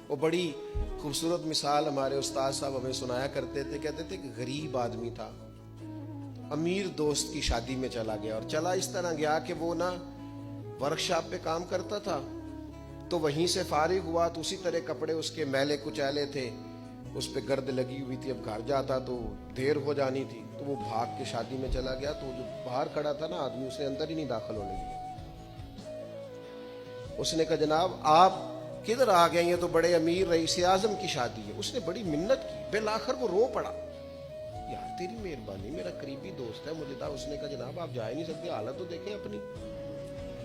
وہ بڑی خوبصورت مثال ہمارے استاد صاحب ہمیں سنایا کرتے تھے. کہتے تھے کہ غریب آدمی تھا, امیر دوست کی شادی میں چلا گیا, اور چلا اس طرح گیا کہ وہ نا ورک شاپ پہ کام کرتا تھا, تو وہیں سے فارغ ہوا تو اسی طرح کپڑے اس کے میلے کچیلے تھے, اس پہ گرد لگی ہوئی تھی. اب گھر جاتا تو دیر ہو جانی تھی, تو وہ بھاگ کے شادی میں چلا گیا. تو جو باہر کھڑا تھا نا آدمی, اسے اندر ہی نہیں داخل ہونے دیا. اس نے کہا جناب آپ کدھر آ گئے, یہ تو بڑے امیر رئیس اعظم کی شادی ہے. اس نے بڑی منت کی, بالآخر وہ رو پڑا, یار تیری مہربانی, میرا قریبی دوست ہے, مجھے تھا. اس نے کہا جناب آپ جا ہی نہیں سکتے, حالت تو دیکھیں اپنی.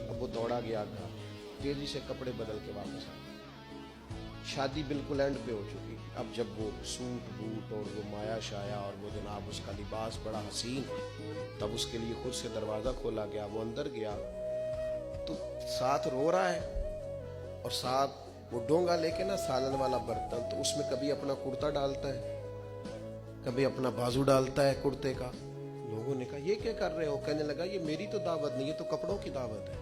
اب وہ دوڑا گیا تھا, تیزی سے کپڑے بدل کے واپس آ گیا. شادی بالکل اینڈ پہ ہو چکی. اب جب وہ سوٹ بوٹ اور وہ مایا شایا اور وہ جناب اس کا لباس بڑا حسین, تب اس کے لیے خود سے دروازہ کھولا گیا. وہ اندر گیا تو ساتھ رو رہا ہے, اور ساتھ وہ ڈونگا لے کے نا سالن والا برتن, تو اس میں کبھی اپنا کرتا ڈالتا ہے, کبھی اپنا بازو ڈالتا ہے کرتے کا. لوگوں نے کہا یہ کیا کر رہے ہو؟ کہنے لگا یہ میری تو دعوت نہیں, یہ تو کپڑوں کی دعوت ہے.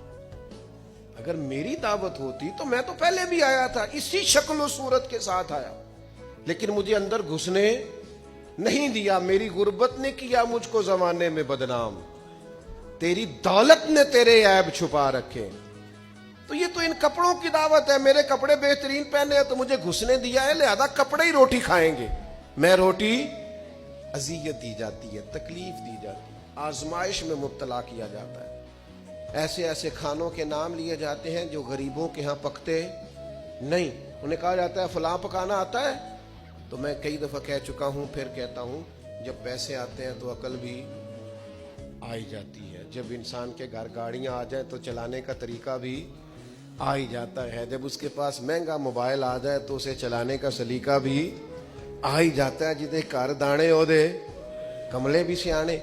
اگر میری دعوت ہوتی تو میں تو پہلے بھی آیا تھا, اسی شکل و صورت کے ساتھ آیا, لیکن مجھے اندر گھسنے نہیں دیا. میری غربت نے کیا مجھ کو زمانے میں بدنام, تیری دولت نے تیرے عیب چھپا رکھے. تو یہ تو ان کپڑوں کی دعوت ہے, میرے کپڑے بہترین پہنے ہیں تو مجھے گھسنے دیا ہے, لہذا کپڑے ہی روٹی کھائیں گے. میں روٹی اذیت دی جاتی ہے, تکلیف دی جاتی ہے, آزمائش میں مبتلا کیا جاتا ہے. ایسے ایسے کھانوں کے نام لیے جاتے ہیں جو غریبوں کے ہاں پکتے نہیں. انہیں کہا جاتا ہے فلاں پکانا آتا ہے, تو میں کئی دفعہ کہہ چکا ہوں, پھر کہتا ہوں, جب پیسے آتے ہیں تو عقل بھی آئی جاتی ہے. جب انسان کے گھر گاڑیاں آ جائیں تو چلانے کا طریقہ بھی آ ہی جاتا ہے. جب اس کے پاس مہنگا موبائل آ جائے تو اسے چلانے کا سلیقہ بھی آ ہی جاتا ہے. جدے گھر دانے ہو دے کملے بھی سیانے.